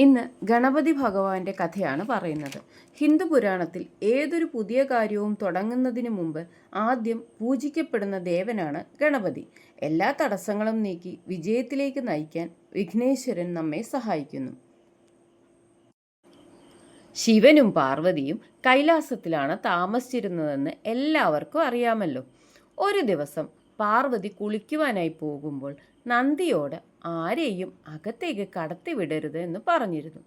ഇന്ന് ഗണപതി ഭഗവാന്റെ കഥയാണ് പറയുന്നത്. ഹിന്ദു പുരാണത്തിൽ ഏതൊരു പുതിയ കാര്യവും തുടങ്ങുന്നതിന് മുമ്പ് ആദ്യം പൂജിക്കപ്പെടുന്ന ദേവനാണ് ഗണപതി. എല്ലാ തടസ്സങ്ങളും നീക്കി വിജയത്തിലേക്ക് നയിക്കാൻ വിഘ്നേശ്വരൻ നമ്മെ സഹായിക്കുന്നു. ശിവനും പാർവതിയും കൈലാസത്തിലാണ് താമസിച്ചിരുന്നതെന്ന് എല്ലാവർക്കും അറിയാമല്ലോ. ഒരു ദിവസം പാർവതി കുളിക്കുവാനായി പോകുമ്പോൾ നന്ദിയോട് ആരെയും അകത്തേക്ക് കടത്തിവിടരുത് എന്ന് പറഞ്ഞിരുന്നു.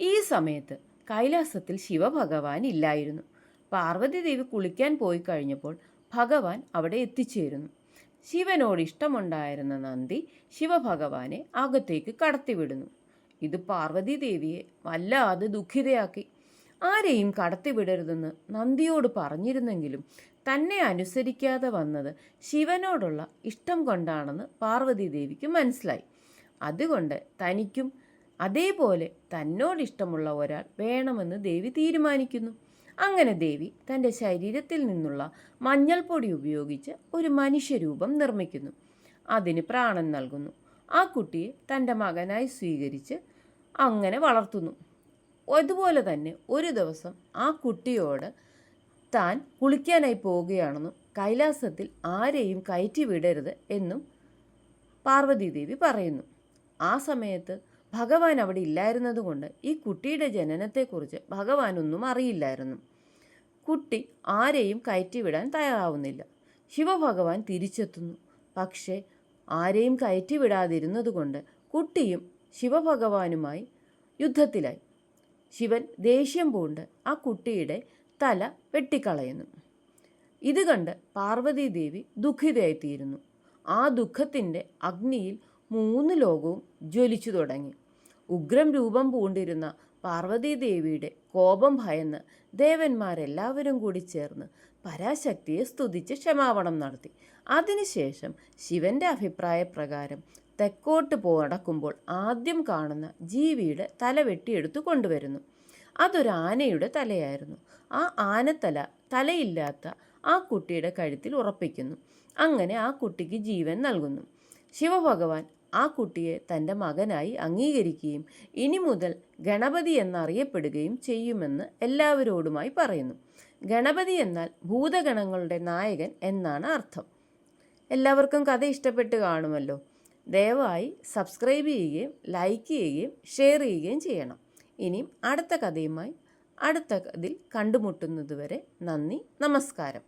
ഈ സമയത്ത് കൈലാസത്തിൽ ശിവഭഗവാൻ ഇല്ലായിരുന്നു. പാർവതി ദേവി കുളിക്കാൻ പോയി കഴിഞ്ഞപ്പോൾ ഭഗവാൻ അവിടെ എത്തിച്ചേരുന്നു. ശിവനോട് ഇഷ്ടമുണ്ടായിരുന്ന നന്ദി ശിവഭഗവാനെ അകത്തേക്ക് കടത്തിവിടുന്നു. ഇത് പാർവതി ദേവിയെ വല്ലാതെ ദുഃഖിതയാക്കി. ആരെയും കടത്തിവിടരുതെന്ന് നന്ദിയോട് പറഞ്ഞിരുന്നെങ്കിലും തന്നെ അനുസരിക്കാതെ വന്നത് ശിവനോടുള്ള ഇഷ്ടം കൊണ്ടാണെന്ന് പാർവതി ദേവിക്ക് മനസ്സിലായി. അതുകൊണ്ട് തനിക്കും അതേപോലെ തന്നോടിഷ്ടമുള്ള ഒരാൾ വേണമെന്ന് ദേവി തീരുമാനിക്കുന്നു. അങ്ങനെ ദേവി തൻ്റെ ശരീരത്തിൽ നിന്നുള്ള മഞ്ഞൾപ്പൊടി ഉപയോഗിച്ച് ഒരു മനുഷ്യരൂപം നിർമ്മിക്കുന്നു. അതിന് പ്രാണൻ നൽകുന്നു. ആ കുട്ടിയെ തൻ്റെ മകനായി സ്വീകരിച്ച് അങ്ങനെ വളർത്തുന്നു. അതുപോലെ തന്നെ ഒരു ദിവസം ആ കുട്ടിയോട് താൻ കുളിക്കാനായി പോവുകയാണെന്നും കൈലാസത്തിൽ ആരെയും കയറ്റി വിടരുത് എന്നും പാർവതീദേവി പറയുന്നു. ആ സമയത്ത് ഭഗവാൻ അവിടെ ഇല്ലായിരുന്നതുകൊണ്ട് ഈ കുട്ടിയുടെ ജനനത്തെക്കുറിച്ച് ഭഗവാനൊന്നും അറിയില്ലായിരുന്നു. കുട്ടി ആരെയും കയറ്റിവിടാൻ തയ്യാറാവുന്നില്ല. ശിവഭഗവാൻ തിരിച്ചെത്തുന്നു. പക്ഷേ ആരെയും കയറ്റിവിടാതിരുന്നതുകൊണ്ട് കുട്ടിയും ശിവഭഗവാനുമായി യുദ്ധത്തിലായി. ശിവൻ ദേഷ്യം പൂണ്ട് ആ കുട്ടിയുടെ തല വെട്ടിക്കളയുന്നു. ഇത് കണ്ട് പാർവതീദേവി ദുഃഖിതയായിത്തീരുന്നു. ആ ദുഃഖത്തിൻ്റെ അഗ്നിയിൽ 3 ലോകവും ജ്വലിച്ചു തുടങ്ങി. ഉഗ്രം രൂപം പൂണ്ടിരുന്ന പാർവതീദേവിയുടെ കോപം ഭയന്ന് ദേവന്മാരെല്ലാവരും കൂടി ചേർന്ന് പരാശക്തിയെ സ്തുതിച്ച് ക്ഷമാപണം നടത്തി. അതിനുശേഷം ശിവന്റെ അഭിപ്രായപ്രകാരം തെക്കോട്ട് നടക്കുമ്പോൾ ആദ്യം കാണുന്ന ജീവിയുടെ തല വെട്ടിയെടുത്തു കൊണ്ടുവരുന്നു. അതൊരു ആനയുടെ തലയായിരുന്നു. ആ ആനത്തല തലയില്ലാത്ത ആ കുട്ടിയുടെ കഴുത്തിൽ ഉറപ്പിക്കുന്നു. അങ്ങനെ ആ കുട്ടിക്ക് ജീവൻ നൽകുന്നു. ശിവഭഗവാൻ ആ കുട്ടിയെ തൻ്റെ മകനായി അംഗീകരിക്കുകയും ഇനി മുതൽ ഗണപതി എന്നറിയപ്പെടുകയും ചെയ്യുമെന്ന് എല്ലാവരോടുമായി പറയുന്നു. ഗണപതി എന്നാൽ ഭൂതഗണങ്ങളുടെ നായകൻ എന്നാണ് അർത്ഥം. എല്ലാവർക്കും കഥ ഇഷ്ടപ്പെട്ട് കാണുമല്ലോ. ദയവായി സബ്സ്ക്രൈബ് ചെയ്യുകയും ലൈക്ക് ചെയ്യുകയും ഷെയർ ചെയ്യുകയും ചെയ്യണം. ഇനിയും അടുത്ത കഥയുമായി അടുത്ത ഇതിൽ കണ്ടുമുട്ടുന്നതുവരെ നന്ദി, നമസ്കാരം.